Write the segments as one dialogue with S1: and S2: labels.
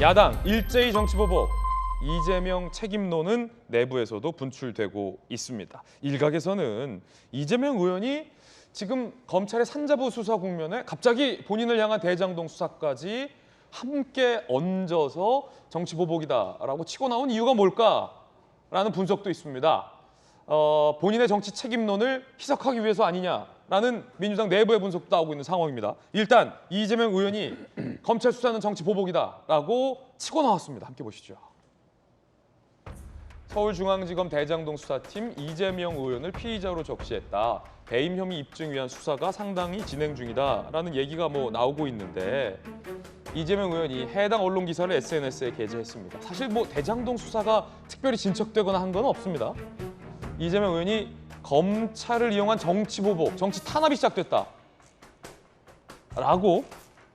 S1: 야당 일제히 정치 보복, 이재명 책임론은 내부에서도 분출되고 있습니다. 일각에서는 이재명 의원이 지금 검찰의 산자부 수사 국면에 갑자기 본인을 향한 대장동 수사까지 함께 얹어서 정치 보복이다라고 치고 나온 이유가 뭘까라는 분석도 있습니다. 본인의 정치 책임론을 희석하기 위해서 아니냐라는 민주당 내부의 분석도 나오고 있는 상황입니다. 일단 이재명 의원이 검찰 수사는 정치 보복이다라고 치고 나왔습니다. 함께 보시죠. 서울중앙지검 대장동 수사팀 이재명 의원을 피의자로 적시했다. 배임 혐의 입증 위한 수사가 상당히 진행 중이다라는 얘기가 나오고 있는데 이재명 의원이 해당 언론 기사를 SNS에 게재했습니다. 사실 대장동 수사가 특별히 진척되거나 한 건 없습니다. 이재명 의원이 검찰을 이용한 정치 보복, 정치 탄압이 시작됐다. 라고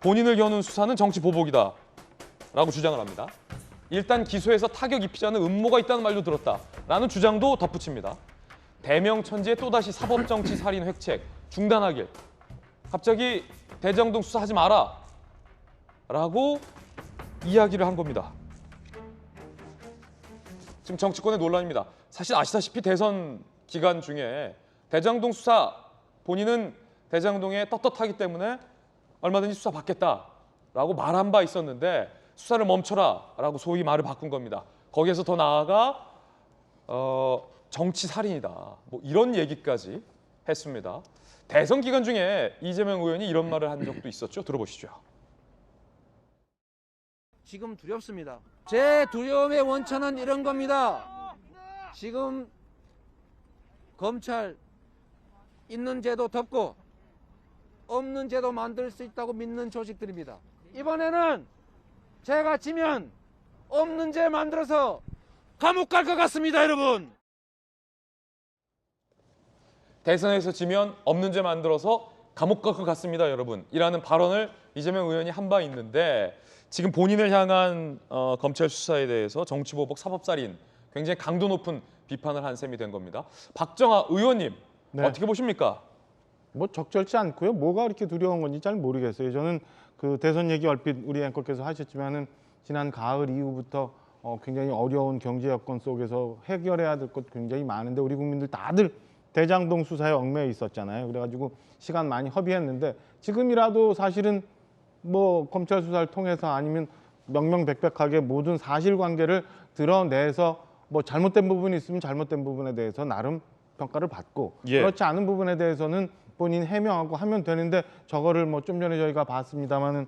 S1: 본인을 겨눈 수사는 정치 보복이다. 라고 주장을 합니다. 일단 기소해서 타격 입히지 않은 음모가 있다는 말도 들었다. 라는 주장도 덧붙입니다. 대명천지의 또다시 사법정치 살인 획책 중단하길. 갑자기 대장동 수사하지 마라. 라고 이야기를 한 겁니다. 지금 정치권의 논란입니다. 사실 아시다시피 대선 기간 중에 대장동 수사 본인은 대장동에 떳떳하기 때문에 얼마든지 수사 받겠다라고 말한 바 있었는데 수사를 멈춰라라고 소위 말을 바꾼 겁니다. 거기에서 더 나아가 정치 살인이다. 이런 얘기까지 했습니다. 대선 기간 중에 이재명 의원이 이런 말을 한 적도 있었죠. 들어보시죠.
S2: 지금 두렵습니다. 제 두려움의 원천은 이런 겁니다. 지금 검찰 있는 죄도 덮고 없는 죄도 만들 수 있다고 믿는 조직들입니다. 이번에는 제가 지면 없는 죄 만들어서 감옥 갈 것 같습니다, 여러분.
S1: 대선에서 지면 없는 죄 만들어서 감옥 갈 것 같습니다, 여러분. 이라는 발언을 이재명 의원이 한 바 있는데 지금 본인을 향한 검찰 수사에 대해서 정치보복, 사법살인 굉장히 강도 높은 비판을 한 셈이 된 겁니다. 박정아 의원님,
S3: 네.
S1: 어떻게 보십니까?
S3: 적절치 않고요. 뭐가 그렇게 두려운 건지 잘 모르겠어요. 저는 그 대선 얘기 얼핏 우리 앵커께서 하셨지만은 지난 가을 이후부터 굉장히 어려운 경제 여건 속에서 해결해야 될 것 굉장히 많은데 우리 국민들 다들 대장동 수사에 얽매여 있었잖아요. 그래가지고 시간 많이 허비했는데 지금이라도 사실은 검찰 수사를 통해서 아니면 명명백백하게 모든 사실관계를 드러내서 잘못된 부분이 있으면 잘못된 부분에 대해서 나름 평가를 받고 그렇지 않은 부분에 대해서는 본인 해명하고 하면 되는데 저거를 좀 전에 저희가 봤습니다마는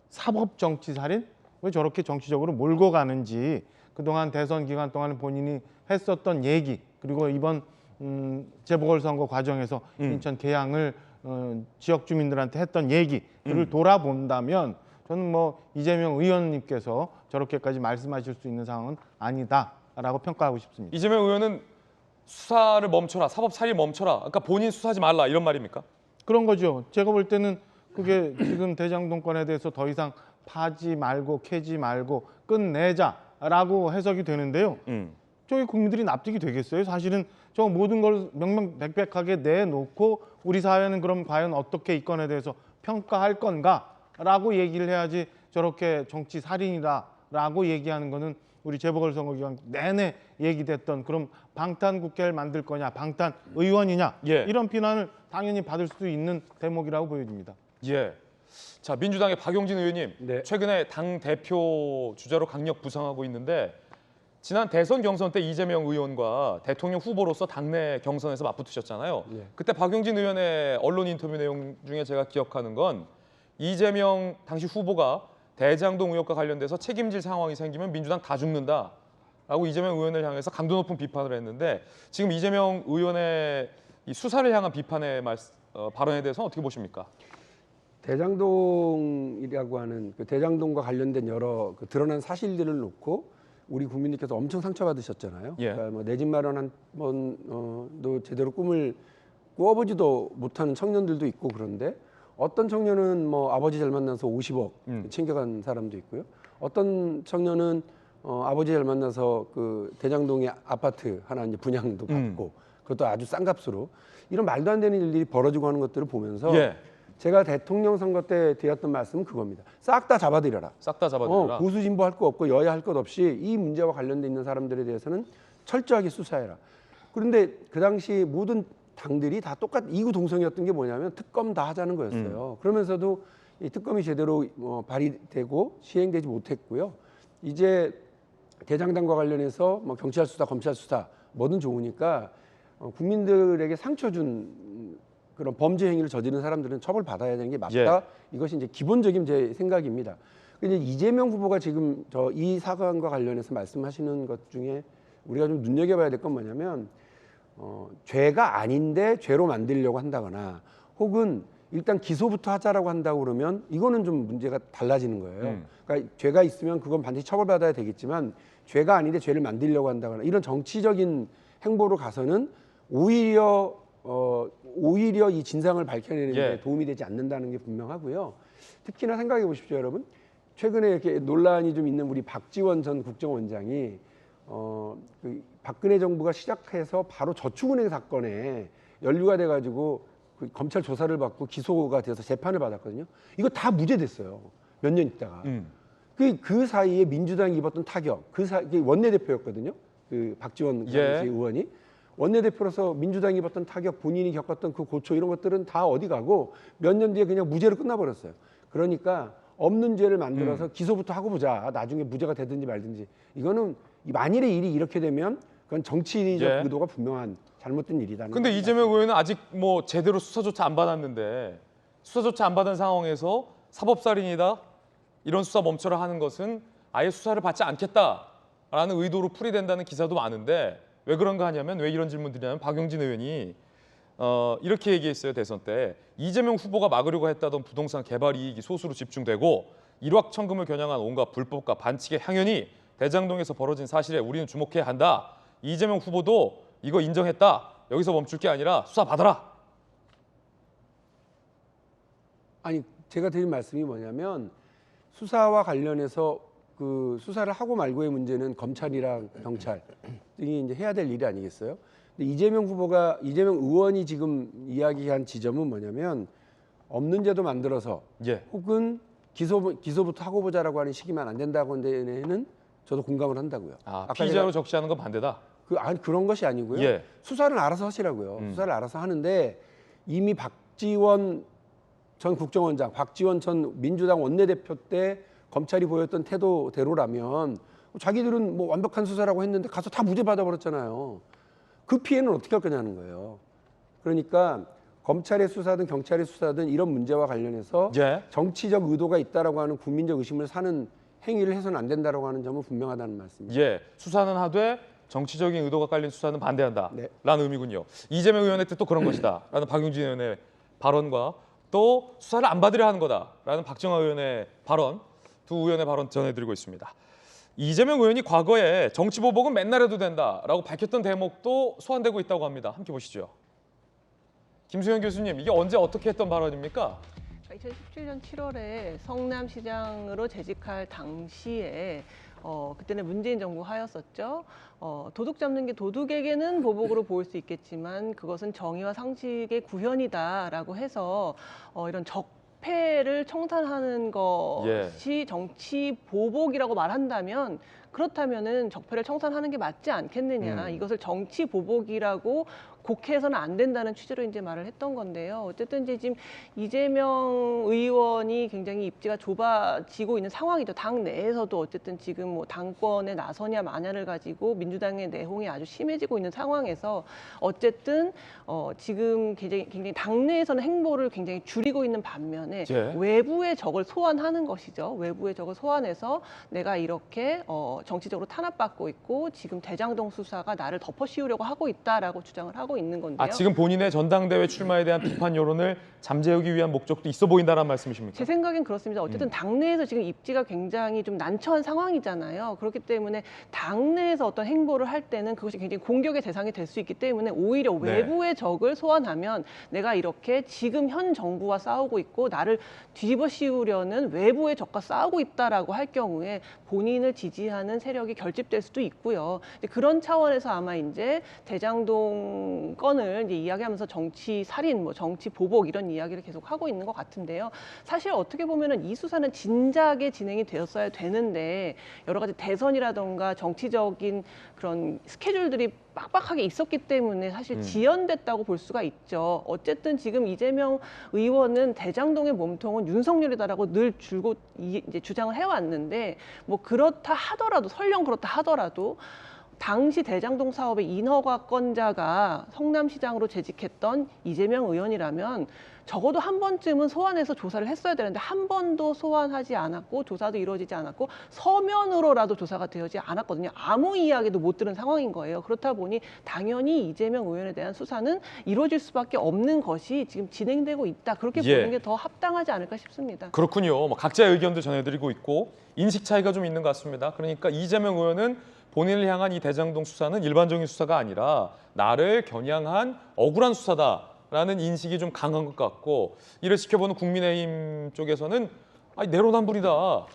S3: 사법 정치 살인 왜 저렇게 정치적으로 몰고 가는지 그동안 대선 기간 동안 본인이 했었던 얘기 그리고 이번 재보궐선거 과정에서 인천 계양을 지역 주민들한테 했던 얘기를 돌아본다면 저는 이재명 의원님께서 저렇게까지 말씀하실 수 있는 상황은 아니다라고 평가하고 싶습니다.
S1: 이재명 의원은 수사를 멈춰라, 사법살인 멈춰라. 그러니까 본인 수사하지 말라 이런 말입니까?
S3: 그런 거죠. 제가 볼 때는 그게 지금 대장동 건에 대해서 더 이상 파지 말고 캐지 말고 끝내자라고 해석이 되는데요. 저희 국민들이 납득이 되겠어요? 사실은 저 모든 걸 명명백백하게 내놓고 우리 사회는 그럼 과연 어떻게 이 건에 대해서 평가할 건가라고 얘기를 해야지 저렇게 정치 살인이다라고 얘기하는 거는 우리 재보궐선거 기간 내내 얘기됐던 그럼 방탄국회를 만들 거냐 방탄 의원이냐 이런 비난을 당연히 받을 수 있는 대목이라고 보여집니다.
S1: 자, 민주당의 박용진 의원님
S4: 네.
S1: 최근에 당 대표 주자로 강력 부상하고 있는데 지난 대선 경선 때 이재명 의원과 대통령 후보로서 당내 경선에서 맞붙으셨잖아요. 그때 박용진 의원의 언론 인터뷰 내용 중에 제가 기억하는 건 이재명 당시 후보가 대장동 의혹과 관련돼서 책임질 상황이 생기면 민주당 다 죽는다라고 이재명 의원을 향해서 강도 높은 비판을 했는데 지금 이재명 의원의 이 수사를 향한 비판의 발언에 대해서는 어떻게 보십니까?
S4: 대장동이라고 하는 그 대장동과 관련된 여러 드러난 사실들을 놓고 우리 국민들께서 엄청 상처받으셨잖아요. 그러니까 내 집 마련 한 번도 제대로 꿈을 꾸어보지도 못하는 청년들도 있고 그런데 어떤 청년은 아버지 잘 만나서 50억 챙겨간 사람도 있고요. 어떤 청년은 아버지 잘 만나서 그 대장동의 아파트 하나 이제 분양도 받고 그것도 아주 싼 값으로 이런 말도 안 되는 일들이 벌어지고 하는 것들을 보면서 제가 대통령 선거 때 드렸던 말씀은 그겁니다. 싹 다 잡아들여라.
S1: 싹 다 잡아들여라.
S4: 보수 진보 할 거 없고 여야 할 것 없이 이 문제와 관련돼 있는 사람들에 대해서는 철저하게 수사해라. 그런데 그 당시 모든 당들이 다 이구동성이었던 게 뭐냐면 특검 다 하자는 거였어요. 그러면서도 이 특검이 제대로 발의되고 시행되지 못했고요. 이제 대장당과 관련해서 뭐 경찰 수사, 검찰 수사 뭐든 좋으니까 국민들에게 상처 준 그런 범죄 행위를 저지른 사람들은 처벌받아야 되는 게 맞다.
S1: 예.
S4: 이것이 이제 기본적인 제 생각입니다. 근데 이재명 후보가 지금 이 사건과 관련해서 말씀하시는 것 중에 우리가 좀 눈여겨봐야 될 건 뭐냐면 죄가 아닌데 죄로 만들려고 한다거나 혹은 일단 기소부터 하자라고 한다고 그러면 이거는 좀 문제가 달라지는 거예요. 그러니까 죄가 있으면 그건 반드시 처벌받아야 되겠지만 죄가 아닌데 죄를 만들려고 한다거나 이런 정치적인 행보로 가서는 오히려 이 진상을 밝혀내는 데
S1: 예.
S4: 도움이 되지 않는다는 게 분명하고요. 특히나 생각해 보십시오, 여러분. 최근에 이렇게 논란이 좀 있는 우리 박지원 전 국정원장이 그 박근혜 정부가 시작해서 바로 저축은행 사건에 연루가 돼가지고 그 검찰 조사를 받고 기소가 돼서 재판을 받았거든요. 이거 다 무죄됐어요. 몇 년 있다가. 그 사이에 민주당이 입었던 타격, 이게 원내대표였거든요. 그 박지원 그
S1: 예.
S4: 당시 의원이. 원내대표로서 민주당이 입었던 타격, 본인이 겪었던 그 고초 이런 것들은 다 어디 가고 몇 년 뒤에 그냥 무죄로 끝나버렸어요. 그러니까 없는 죄를 만들어서 기소부터 하고 보자. 나중에 무죄가 되든지 말든지. 이거는 만일의 일이 이렇게 되면 그건 정치적
S1: 예.
S4: 의도가 분명한 잘못된 일이다.
S1: 근데 이재명 의원은 아직 뭐 제대로 수사조차 안 받았는데 수사조차 안 받은 상황에서 사법살인이다 이런 수사 멈춰라 하는 것은 아예 수사를 받지 않겠다라는 의도로 풀이된다는 기사도 많은데 왜 그런가 하냐면 왜 이런 질문 드리냐면 박용진 의원이 이렇게 얘기했어요. 대선 때 이재명 후보가 막으려고 했다던 부동산 개발 이익이 소수로 집중되고 일확천금을 겨냥한 온갖 불법과 반칙의 향연이 대장동에서 벌어진 사실에 우리는 주목해야 한다. 이재명 후보도 이거 인정했다. 여기서 멈출 게 아니라 수사 받아라.
S4: 아니 제가 드린 말씀이 뭐냐면 수사와 관련해서 그 수사를 하고 말고의 문제는 검찰이랑 경찰 등이 이제 해야 될 일이 아니겠어요? 근데 이재명 의원이 지금 이야기한 지점은 뭐냐면 없는 죄도 만들어서
S1: 예.
S4: 혹은 기소부터 하고 보자라고 하는 시기만 안 된다고 하는 데는 저도 공감을 한다고요.
S1: 아, 피의자로 적시하는 건 반대다.
S4: 그런 것이 아니고요.
S1: 예.
S4: 수사를 알아서 하시라고요. 수사를 알아서 하는데 이미 박지원 전 국정원장, 박지원 전 민주당 원내대표 때 검찰이 보였던 태도대로라면 자기들은 뭐 완벽한 수사라고 했는데 가서 다 무죄 받아버렸잖아요. 그 피해는 어떻게 할 거냐는 거예요. 그러니까 검찰의 수사든 경찰의 수사든 이런 문제와 관련해서
S1: 예.
S4: 정치적 의도가 있다라고 하는 국민적 의심을 사는 행위를 해서는 안 된다라고 하는 점은 분명하다는 말씀입니다.
S1: 예. 수사는 하되 정치적인 의도가 깔린 수사는 반대한다.
S4: 네.
S1: 라는 의미군요. 이재명 의원의 뜻도 그런 것이다. 라는 박용진 의원의 발언과 또 수사를 안 받으려 하는 거다. 라는 박정하 의원의 발언, 두 의원의 발언 전해드리고 있습니다. 이재명 의원이 과거에 정치보복은 맨날 해도 된다라고 밝혔던 대목도 소환되고 있다고 합니다. 함께 보시죠. 김수현 교수님, 이게 언제 어떻게 했던 발언입니까?
S5: 2017년 7월에 성남시장으로 재직할 당시에 그때는 문재인 정부 하였었죠. 도둑 잡는 게 도둑에게는 보복으로 보일 수 있겠지만 그것은 정의와 상식의 구현이다라고 해서 이런 적폐를 청산하는 것이 정치 보복이라고 말한다면 그렇다면은 적폐를 청산하는 게 맞지 않겠느냐. 이것을 정치 보복이라고 곡해서는 안 된다는 취지로 이제 말을 했던 건데요. 어쨌든 이제 지금 이재명 의원이 굉장히 입지가 좁아지고 있는 상황이죠. 당 내에서도 어쨌든 지금 뭐 당권에 나서냐 마냐를 가지고 민주당의 내홍이 아주 심해지고 있는 상황에서 어쨌든 지금 굉장히 당내에서는 행보를 굉장히 줄이고 있는 반면에
S1: 예.
S5: 외부의 적을 소환하는 것이죠. 외부의 적을 소환해서 내가 이렇게 정치적으로 탄압받고 있고 지금 대장동 수사가 나를 덮어씌우려고 하고 있다라고 주장을 하고 있는 건데요.
S1: 아, 지금 본인의 전당대회 출마에 대한 비판 여론을 잠재우기 위한 목적도 있어 보인다는 말씀이십니까?
S5: 제 생각엔 그렇습니다. 어쨌든 당내에서 지금 입지가 굉장히 좀 난처한 상황이잖아요. 그렇기 때문에 당내에서 어떤 행보를 할 때는 그것이 굉장히 공격의 대상이 될 수 있기 때문에 오히려
S1: 네.
S5: 외부의 적을 소환하면 내가 이렇게 지금 현 정부와 싸우고 있고 나를 뒤집어 씌우려는 외부의 적과 싸우고 있다라고 할 경우에 본인을 지지하는 세력이 결집될 수도 있고요. 그런 차원에서 아마 이제 대장동 정권을 이제 이야기하면서 정치 살인, 뭐 정치 보복 이런 이야기를 계속 하고 있는 것 같은데요. 사실 어떻게 보면은 이 수사는 진작에 진행이 되었어야 되는데 여러 가지 대선이라던가 정치적인 그런 스케줄들이 빡빡하게 있었기 때문에 사실 지연됐다고 볼 수가 있죠. 어쨌든 지금 이재명 의원은 대장동의 몸통은 윤석열이다라고 늘 줄곧 이제 주장을 해왔는데 뭐 그렇다 하더라도 설령 그렇다 하더라도 당시 대장동 사업의 인허가 건자가 성남시장으로 재직했던 이재명 의원이라면 적어도 한 번쯤은 소환해서 조사를 했어야 되는데 한 번도 소환하지 않았고 조사도 이루어지지 않았고 서면으로라도 조사가 되지 않았거든요. 아무 이야기도 못 들은 상황인 거예요. 그렇다 보니 당연히 이재명 의원에 대한 수사는 이루어질 수밖에 없는 것이 지금 진행되고 있다. 그렇게 보는 게 더 합당하지 않을까 싶습니다.
S1: 그렇군요. 뭐 각자의 의견도 전해드리고 있고 인식 차이가 좀 있는 것 같습니다. 그러니까 이재명 의원은 본인을 향한 이 대장동 수사는 일반적인 수사가 아니라 나를 겨냥한 억울한 수사다라는 인식이 좀 강한 것 같고 이를 지켜보는 국민의힘 쪽에서는 아니 내로남불이다.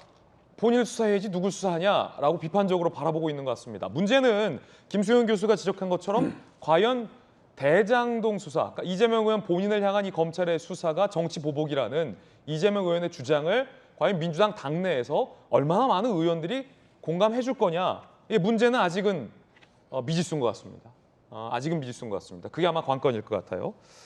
S1: 본인을 수사해야지 누굴 수사하냐라고 비판적으로 바라보고 있는 것 같습니다. 문제는 김수현 교수가 지적한 것처럼 과연 대장동 수사, 그러니까 이재명 의원 본인을 향한 이 검찰의 수사가 정치 보복이라는 이재명 의원의 주장을 과연 민주당 당내에서 얼마나 많은 의원들이 공감해 줄 거냐. 이 문제는 아직은 미지수인 것 같습니다. 아직은 미지수인 것 같습니다. 그게 아마 관건일 것 같아요.